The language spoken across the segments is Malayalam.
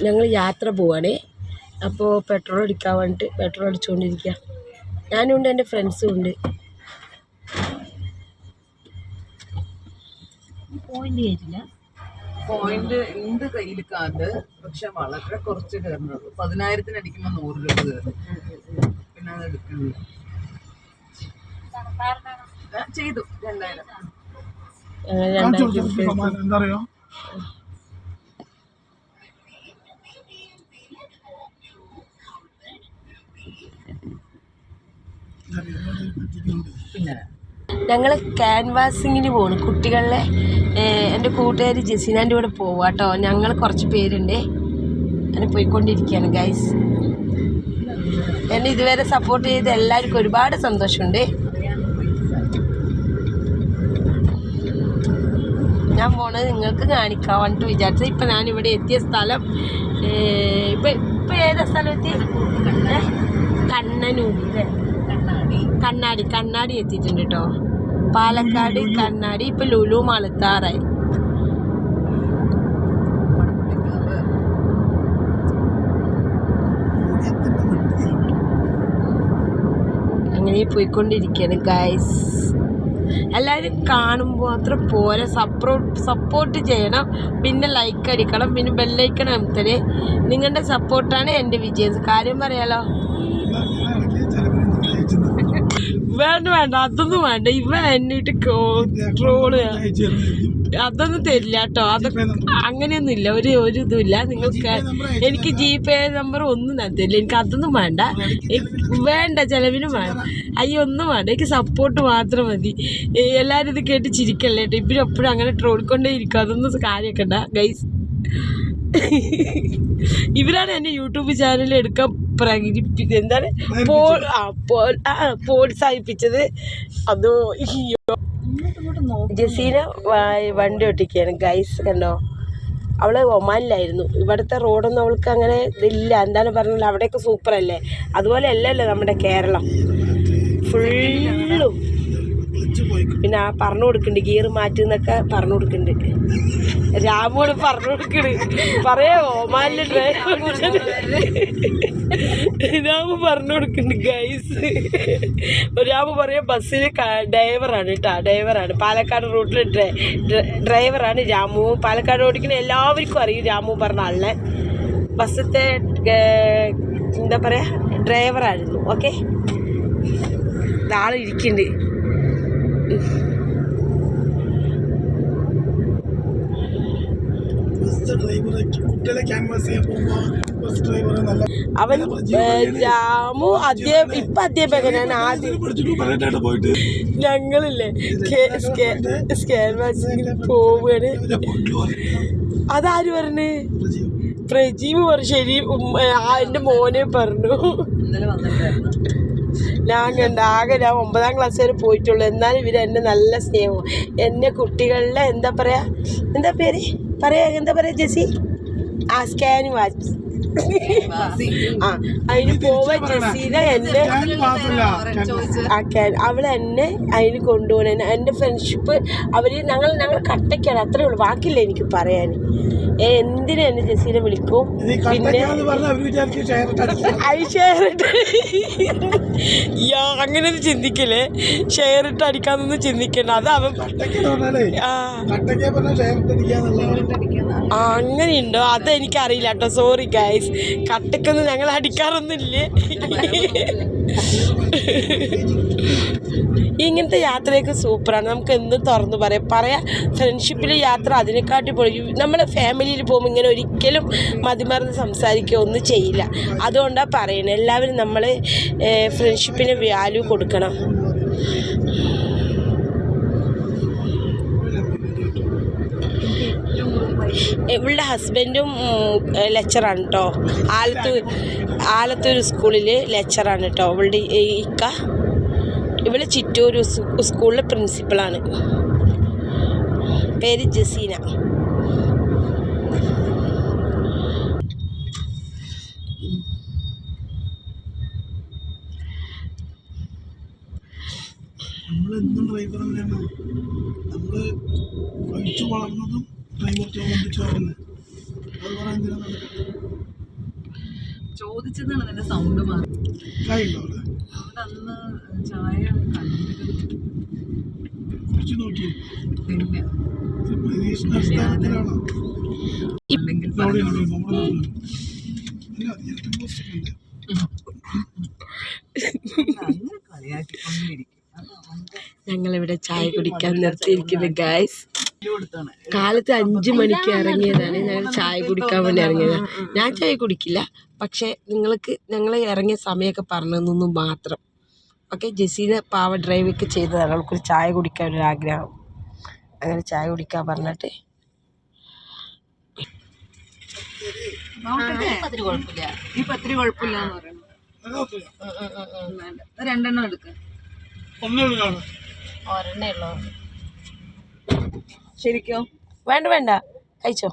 ഞങ്ങൾ യാത്ര പോവാണേ. അപ്പോൾ പെട്രോൾ അടിക്കാൻ വേണ്ടിയിട്ട് പെട്രോൾ അടിച്ചുകൊണ്ടിരിക്കുക. ഞാനും ഉണ്ട്, എൻ്റെ ഫ്രണ്ട്സും ഉണ്ട്. പോയിന്റ് കേട്ടില്ല. പോയിന്റ് ഉണ്ട് കയ്യിൽ കാർഡ്, പക്ഷെ വളരെ കുറച്ച് കയറുന്നുള്ളൂ. 10,000 അടിക്കുമ്പോൾ 100 രൂപ കയറും. പിന്നെ അത് എടുക്കുന്നില്ല. ചെയ്തു 2000. എന്താ അറിയോ, പിന്നെ ഞങ്ങൾ ക്യാൻവാസിങ്ങിന് പോകണം കുട്ടികളിലെ. എൻ്റെ കൂട്ടുകാരി ജസീനാൻ്റെ കൂടെ പോവാം കേട്ടോ. ഞങ്ങൾ കുറച്ച് പേരുണ്ട്, അങ്ങനെ പോയിക്കൊണ്ടിരിക്കുകയാണ് ഗൈസ്. എന്നെ ഇതുവരെ സപ്പോർട്ട് ചെയ്ത് എല്ലാവർക്കും ഒരുപാട് സന്തോഷമുണ്ട്. ഞാൻ പോണത് നിങ്ങൾക്ക് കാണിക്കാൻ വേണ്ടിയിട്ട് വിചാരിച്ചത്. ഇപ്പം ഞാനിവിടെ എത്തിയ സ്ഥലം ഇപ്പം ഏതാ സ്ഥലം എത്തി? കണ്ണനൂര്, കണ്ണാടി എത്തിയിട്ടുണ്ട് കേട്ടോ. പാലക്കാട് കണ്ണാടി. ഇപ്പം ലുലു മാളെത്താറായി. അങ്ങനെ പോയിക്കൊണ്ടിരിക്കുകയാണ് ഗൈസ്. എല്ലാവരും കാണുമ്പോൾ അത്ര പോരെ, സപ്പോർട്ട് ചെയ്യണം, പിന്നെ ലൈക്ക് അടിക്കണം, പിന്നെ ബെല്ലൈക്കണം അമർത്തണേ. നിങ്ങളുടെ സപ്പോർട്ടാണ് എൻ്റെ വിജയം. കാര്യം പറയാലോ. വേണ്ട അതൊന്നും വേണ്ട. ഇവ എന്നിട്ട് ട്രോള് അതൊന്നും തരില്ല കേട്ടോ. അതൊക്കെ അങ്ങനെയൊന്നും ഇല്ല, ഒരു ഇതുമില്ല. നിങ്ങൾക്ക് എനിക്ക് GPay നമ്പർ ഒന്നും ഞാൻ തരില്ല. എനിക്ക് അതൊന്നും വേണ്ട, ചിലവിനും വേണ്ട. അയ്യോ ഒന്നും വേണ്ട, എനിക്ക് സപ്പോർട്ട് മാത്രം മതി. എല്ലാവരും ഇത് കേട്ട് ചിരിക്കല്ലേ കേട്ടോ. ഇവരെപ്പോഴും അങ്ങനെ ട്രോളിക്കൊണ്ടേ ഇരിക്കും. അതൊന്നും കാര്യമാക്കണ്ട ഗൈസ്. ഇവരാണ് എൻ്റെ യൂട്യൂബ് ചാനൽ എടുക്കാൻ എന്താണ് പ്രോത്സാഹിപ്പിച്ചത്. അതോ ജസീന വണ്ടി ഓട്ടിക്കുകയാണ് ഗൈസ്. കണ്ടോ, അവള് ഒമാനിലായിരുന്നു. ഇവിടുത്തെ റോഡൊന്നും അവൾക്ക് അങ്ങനെ ഇതില്ല. എന്താണ് പറഞ്ഞാൽ അവിടെയൊക്കെ സൂപ്പറല്ലേ. അതുപോലെ അല്ലല്ലോ നമ്മുടെ കേരളം ഫുള്ളും. പിന്നെ പറഞ്ഞു കൊടുക്കുന്നുണ്ട് ഗിയർ മാറ്റുന്നൊക്കെ പറഞ്ഞു കൊടുക്കുന്നുണ്ട്. രാമോട് പറഞ്ഞു കൊടുക്കണ്, പറയാ ഒമാനിലെ രാമു പറഞ്ഞു കൊടുക്കുന്നുണ്ട് ഗൈസ്. രാമു പറയാ ബസ്സിൽ ഡ്രൈവറാണ് കേട്ടോ, ഡ്രൈവറാണ്. പാലക്കാട് റൂട്ടിൽ ഡ്രൈവറാണ് രാമു. പാലക്കാട് ഓടിക്കുന്ന എല്ലാവർക്കും അറിയും രാമു പറഞ്ഞ ആളിനെ. ബസ്സിലത്തെ എന്താ പറയാ ഡ്രൈവറായിരുന്നു. ഓക്കെ, ആളിരിക്കുന്നുണ്ട്. അവൻ രാമു ഇപ്പൊ അധ്യാപകനാണ്. ആദ്യം ഞങ്ങളില്ലേ സ്കാൻ വാക്സിന് പോവുകയാണ്. അതാര് പറഞ്ഞു? പ്രജീവ് പറഞ്ഞു. ശരി, എൻ്റെ മോനെ പറഞ്ഞു. ഞാൻ ആകെ 9ാം ക്ലാസ് വരെ പോയിട്ടുള്ളൂ. എന്നാലും ഇവരെന്നെ നല്ല സ്നേഹവും. എന്നെ കുട്ടികളിലെ എന്താ പേര് എന്താ പറയാ ജെസി? Scan watch. അതിന് പോവാ ജസീന എന്നെ അവളെന്നെ അതിന് കൊണ്ടുപോകണേ. എൻ്റെ ഫ്രണ്ട്ഷിപ്പ് ഞങ്ങൾ കട്ടയ്ക്കാണ്. അത്രേ ഉള്ളൂ, ബാക്കിയില്ല എനിക്ക് പറയാൻ. എന്തിനും എന്നെ ജസീന വിളിക്കും. പിന്നെ അങ്ങനെയൊന്നും ചിന്തിക്കല്ലേ, ഷെയർ ഇട്ട് അടിക്കാന്നൊന്നും ചിന്തിക്കണ്ട. അത് അവൻ അങ്ങനെയുണ്ടോ? അതെനിക്കറിയില്ല കേട്ടോ. Sorry guys. കട്ടക്കൊന്നും ഞങ്ങൾ അടിക്കാറൊന്നുമില്ലേ. ഇങ്ങനത്തെ യാത്രയൊക്കെ സൂപ്പറാണ്. നമുക്ക് എന്തും തുറന്നു പറയാം. ഫ്രണ്ട്ഷിപ്പിലെ യാത്ര അതിനെക്കാട്ടി പോയി. നമ്മൾ ഫാമിലിയിൽ പോകുമ്പോൾ ഇങ്ങനെ ഒരിക്കലും മതിമറന്ന് സംസാരിക്കുകയോ ഒന്നും ചെയ്യില്ല. അതുകൊണ്ടാണ് പറയുന്നത്, എല്ലാവരും നമ്മൾ ഫ്രണ്ട്ഷിപ്പിന് വാല്യൂ കൊടുക്കണം. ഇവളുടെ ഹസ്ബൻഡും ലെക്ചറാണ് കേട്ടോ. ആലത്തൂർ സ്കൂളിൽ ലെക്ചറാണ് കേട്ടോ ഇവളുടെ ഇക്ക. ഇവള് ചിറ്റൂർ സ്കൂളിലെ പ്രിൻസിപ്പളാണ്. പേര് ജസീന. നമ്മളെന്നും ഡ്രൈവർ തന്നെയാണ്. നമ്മൾ പഠിച്ചു വളർന്നതും ഡ്രൈവർ ജോബ് ചോറുന്നത്. അതുപോലെ എന്തിനാണ് ചോദിച്ചതാണ് നിന്റെ സൗണ്ട് മാറി. കായുണ്ടോ അവിടെ? അതുകൊണ്ട് അന്ന് ചായ കണ്ടിട്ട് കുടിച്ച് നോക്കി. പിന്നെ ഇത് പരീക്ഷണാടിസ്ഥാനത്തിലാണോ? അല്ലെങ്കിൽ അവിടെ ഉണ്ട്, നമ്മുടെ നാട്ടില്. അല്ല, അത് ഏറ്റവും പോസ്റ്റ് ഉണ്ട്. അങ്ങനെ കളിയാക്കിക്കൊണ്ടിരിക്കും. ഞങ്ങളിവിടെ ചായ കുടിക്കാൻ നിർത്തിയിരിക്കുന്നു ഗൈസ്. കൊടുത്താണ് കാലത്ത് 5 മണിക്ക് ഇറങ്ങിയതാണ്. ഞങ്ങൾ ചായ കുടിക്കാൻ വേണ്ടി ഇറങ്ങിയതാണ്. ഞാൻ ചായ കുടിക്കില്ല, പക്ഷേ ഞങ്ങൾ ഇറങ്ങിയ സമയമൊക്കെ പറഞ്ഞതെന്നു മാത്രം. ഓക്കെ, ജെസീനെ പാവ ഡ്രൈവൊക്കെ ചെയ്തതാണ്. അവൾക്കൊരു ചായ കുടിക്കാൻ ഒരു ആഗ്രഹം. അങ്ങനെ ചായ കുടിക്കാൻ പറഞ്ഞിട്ട് പത്തിരി കുഴപ്പമില്ല, ഈ പത്തിരി കുഴപ്പമില്ല എന്ന് പറയുന്നത്. അത് കുഴപ്പമില്ല. വേണ്ട, 2 എണ്ണം എടുക്ക. ഒന്നേ ഉള്ളൂ കാണാൻ. ഒരെണ്ണേ ഉള്ളൂ. ശരിക്കോ? വേണ്ട കഴിച്ചോ.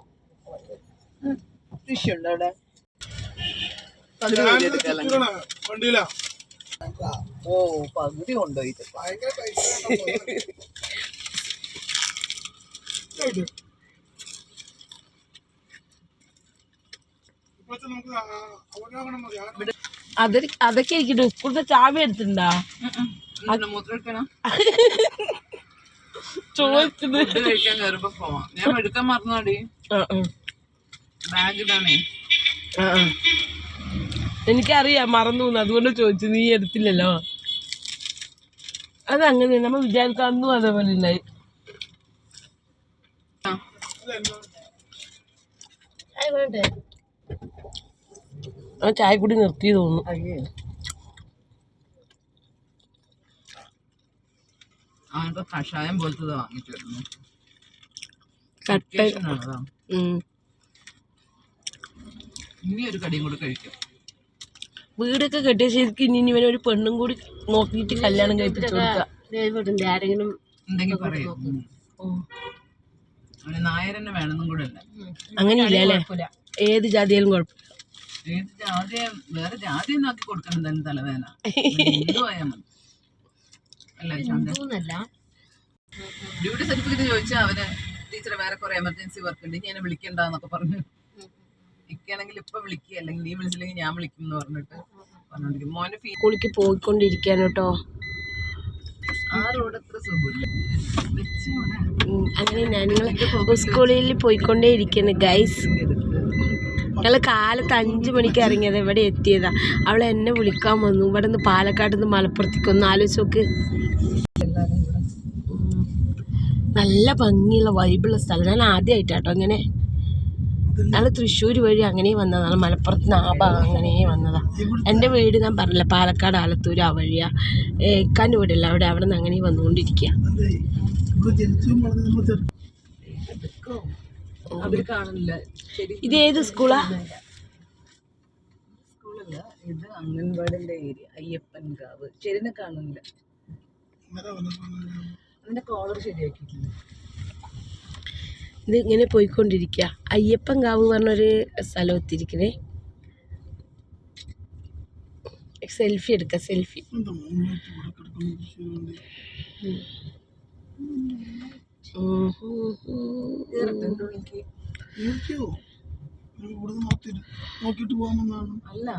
ഫിഷ് ഉണ്ടോ അവിടെ? ഞാനിത് ചുറ്റിക്കണ വണ്ടിയിലാ. ഓ, പകുതി കൊണ്ടുപോയി. ഭയങ്കര പൈസ ഇപ്പോഴത്തെ നമുക്ക് അവഗാഹനം മതി. അതൊക്കെ ഇരിക്കട്ടെ. സ്കൂളിന്റെ ചാവി എടുത്തിട്ടുണ്ടാ? മൂത്രം ചോദിച്ചത് കഴിക്കാൻ കയറുമ്പോ പോവാം. ഞാൻ എടുക്കാൻ മറന്നാടി. ബാഗ് ഇതാണേ. എനിക്കറിയാം മറന്നു, അതുകൊണ്ട് ചോദിച്ചു. നീ എടുത്തില്ലല്ലോ. അതങ്ങനെ നമ്മൾ വിചാരിക്കാന്നും അതേപോലെ ഉണ്ടായി. ആ ചായ കൂടി നിർത്തി തോന്നുന്നു. അവനിപ്പോ കഷായം പോലത്തത് വാങ്ങിച്ചു വരുന്നു. ഇനി ഒരു കടിയും കൂടി കഴിക്കും. വീടൊക്കെ കെട്ടിയ ശരിക്കും ഇനി ഇവനെ ഒരു പെണ്ണും കൂടി നോക്കിയിട്ട് കല്യാണം കഴിപ്പിച്ചു കൊടുക്കാം. ആരെങ്കിലും എന്തെങ്കിലും പറയും. അവന് നായരന്നെ വേണമെന്നും കൂടെ അല്ല. അങ്ങനെയില്ല അല്ലേ? ഏത് ജാതിയാലും കുഴപ്പമില്ല. ഏത് ജാതി, വേറെ ജാതി ഒന്നാക്കി കൊടുക്കണം. എന്തായാലും തലവേദന ഹിന്ദു ആയാൽ മതി. ഡ്യൂട്ടി സർട്ടിഫിക്കറ്റ് ചോദിച്ചാൽ അവന് ടീച്ചറെ വേറെ കുറെ എമർജൻസി വർക്ക് ഉണ്ട്, ഞാൻ വിളിക്കണ്ടെന്നൊക്കെ പറഞ്ഞു. ഇരിക്കുകയാണെങ്കിൽ ഇപ്പൊ വിളിക്കുക, അല്ലെങ്കിൽ നീ വിളിച്ചില്ലെങ്കിൽ ഞാൻ വിളിക്കും എന്ന് പറഞ്ഞിട്ട് പറഞ്ഞോണ്ടിരിക്കും. മോനെ സ്കൂളിലേക്ക് പോയിക്കൊണ്ടിരിക്കുകയാണ് കേട്ടോ. ആ റോഡ് അത്ര സുഖമില്ല. അങ്ങനെ ഞങ്ങൾ സ്കൂളിൽ പോയിക്കൊണ്ടേ ഇരിക്കുന്നു ഗൈസ്. ഞങ്ങൾ കാലത്ത് 5 മണിക്ക് ഇറങ്ങിയത്, ഇവിടെ എത്തിയതാ. അവൾ എന്നെ വിളിക്കാൻ വന്നു. ഇവിടെ നിന്ന് പാലക്കാട് നിന്ന് മലപ്പുറത്തേക്ക്. ഒന്ന് ആലോചിച്ച് നോക്ക്. നല്ല ഭംഗിയുള്ള വൈബുള്ള സ്ഥലം. ഞാൻ ആദ്യമായിട്ടാട്ടോ അങ്ങനെ. ഞങ്ങൾ തൃശ്ശൂർ വഴി അങ്ങനെ വന്നതാണ്. മലപ്പുറത്ത് നിന്ന് ആ ഭാഗം അങ്ങനെ വന്നതാ. എൻ്റെ വീട് ഞാൻ പറഞ്ഞില്ല, പാലക്കാട് ആലത്തൂർ ആ വഴിയാ. ഏക്കാൻ്റെ വീടല്ല അവിടെ നിന്ന് അങ്ങനെ വന്നുകൊണ്ടിരിക്കുക. അവര് കാണില്ല. ഇത് ഏത് സ്കൂളാ? സ്കൂളല്ല, ഇത് അംഗൻവാടിന്റെ ഏരിയ. അയ്യപ്പൻകാവ്. ശരിനെ കാണില്ല. അതിന്റെ കോളർ ശരിയാക്കിയിട്ടില്ല. ഇത് ഇങ്ങനെ പോയിക്കൊണ്ടിരിക്കുക. അയ്യപ്പൻകാവ് പറഞ്ഞൊരു സ്ഥലം എത്തിയിരിക്കണേ. സെൽഫി എടുക്കാം, സെൽഫി. അല്ല,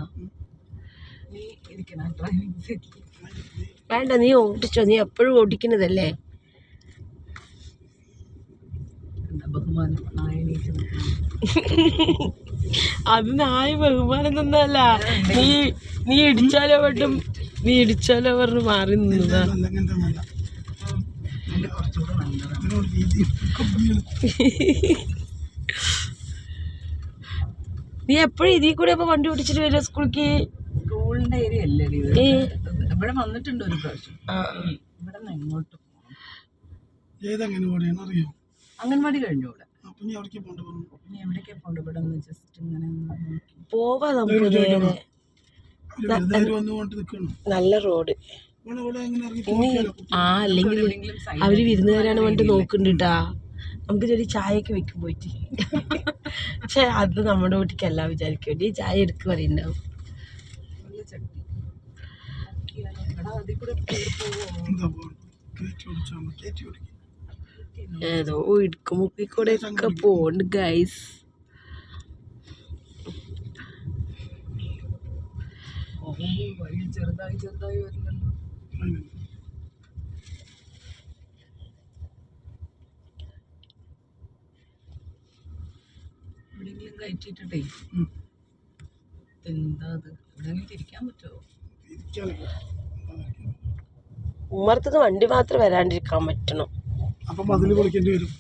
നീ ഇരിക്കണം ഡ്രൈവിംഗ് സീറ്റിൽ. വേണ്ട, നീ ഓടിച്ചോ. നീ എപ്പോഴും ഓടിക്കുന്നതല്ലേ. ബഹുമാനം അത് നായ ബഹുമാനം തന്നല്ല. നീ ഇടിച്ചാലോ പെട്ടും, നീ ഇടിച്ചാലോ പറഞ്ഞു മാറി നിന്നതാ. കുറച്ചുകൂടെ നല്ലതാണ്. നീ എപ്പോഴും ഇതിൽ കൂടെ അപ്പൊ വണ്ടി ഓടിച്ചിട്ട് വരിക സ്കൂളിലേക്ക്? സ്കൂളിന്റെ ഏരിയ അല്ലേ ഇത്? ഇവിടെ വന്നിട്ടുണ്ട് ഒരു പ്രാവശ്യം. ഇവിടെ നിന്ന് എങ്ങോട്ട് പോകണം? അംഗൻവാടി കഴിഞ്ഞു ഇവിടെ. ഇനി എവിടേക്കാ പോകണ്ട? ഇവിടെ നിന്ന് ജസ്റ്റ് ഇങ്ങനെ പോവാ നമുക്ക് നേരെ. നല്ല റോഡ്. ഇനി അല്ലെങ്കിൽ അവര് വിരുന്നുകാരാണ് പറഞ്ഞിട്ട് നോക്കുന്നുണ്ടാ. നമുക്ക് ചെറിയ ചായയൊക്കെ വെക്കും പോയിട്ട്. പക്ഷെ അത് നമ്മുടെ വീട്ടിലേക്കല്ല വിചാരിക്കും. വേണ്ടി ചായ എടുക്ക് പറയുന്നുണ്ടാവും. ഏതോ ഇടുക്കുമുക്കി കൂടെ ഒക്കെ പോണ്ട് ഗൈസ്. വഴി ചെറുതായി ചെറുതായി വരുന്നുണ്ട്. എവിടെയെങ്കിലും കയറ്റിയിട്ടേ എന്താ അത് എവിടെയെങ്കിലും തിരിക്കാൻ പറ്റുമോ? ഉമ്മറത്തുനിന്ന് വണ്ടി മാത്രം വരാണ്ടിരിക്കാൻ പറ്റണം. അപ്പൊ മതില് പൊളിക്കേണ്ടി വരും.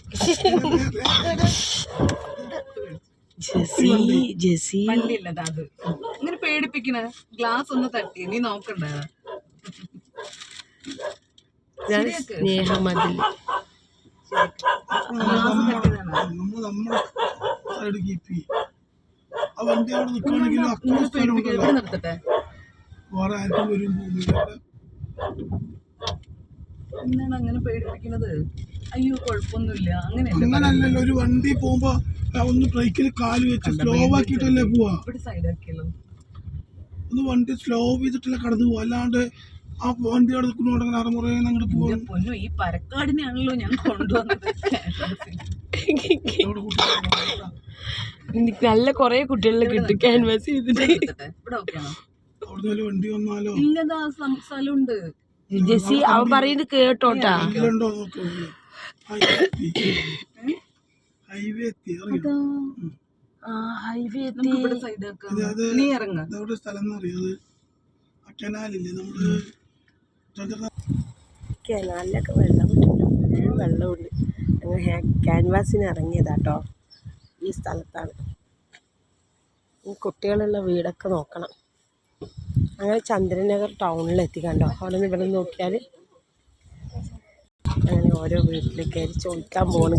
ജെസി വണ്ടിയില്ലതാ അത് ഇങ്ങനെ പേടിപ്പിക്കണ ഗ്ലാസ് ഒന്ന് തട്ടി നീ നോക്കണ്ട. സ്നേഹമതിൽ നമ്മളെ സൈഡ് കീപ്പ് ചെയ്യും. ആ വണ്ടി അവിടെ നിൽക്കുകയാണെങ്കിലും അത്ര സ്ഥലം ഉണ്ടല്ലോ. നിർത്തട്ടെ. വേറെ ആർക്കും വരും ഭൂമിയില്ല. എന്താണ് അങ്ങനെ പേടിപ്പിക്കണത്? അയ്യോ കുഴപ്പമൊന്നുമില്ല അങ്ങനെയല്ല. അങ്ങനല്ലല്ലോ, ഒരു വണ്ടി പോകുമ്പോ ഒന്ന് ബ്രേക്കിൽ കാല് വെച്ച് സ്ലോ ആക്കിയിട്ടല്ലേ പോവാ. ഇവിടെ സൈഡാക്കിയല്ലോ. ഒന്ന് വണ്ടി സ്ലോ ചെയ്തിട്ടല്ലേ കടന്നു പോവാ. അല്ലാണ്ട് ആ വണ്ടി അവിടെ നിൽക്കുന്നോണ്ടെങ്കിൽ അറമുറ അങ്ങോട്ട് പോവാ. പൊന്നു ഈ പരക്കാടിനെയാണല്ലോ ഞാൻ കൊണ്ടുവന്നത്. നല്ല കൊറേ കുട്ടികളിൽ കിട്ടും ക്യാൻവാസ് ചെയ്തിട്ട്. ഇവിടെ ഓക്കെയാണോ? അവിടെ വണ്ടി വന്നാലോ? ഇല്ലതാ സ്ഥലമുണ്ട്. ജെസി അവൻ പറയുന്നത് കേട്ടോട്ടാ. ഇതിലുണ്ടോ നോക്കൂ. ഹൈവേ എത്തി അറിയോ? ഹൈവേ നമുക്ക് ഇവിടെ സൈഡാക്കാം. നീ ഇറങ്ങ. ഇതവിടെ സ്ഥലം എന്നറിയത് ആ കനാലില്ലേ നമ്മള് കനാലിലൊക്കെ വെള്ളമുണ്ട്. അങ്ങനെ ക്യാൻവാസിന് ഇറങ്ങിയതാട്ടോ. ഈ സ്ഥലത്താണ്. ഈ കുട്ടികളുള്ള വീടൊക്കെ നോക്കണം. അങ്ങനെ ചന്ദ്രനഗർ ടൗണിലെത്തി കണ്ടോ. അവിടെ നിന്ന് ഇവിടെ നോക്കിയാൽ അങ്ങനെ ഓരോ വീട്ടിൽ കയറി ചോദിക്കാൻ പോകണം.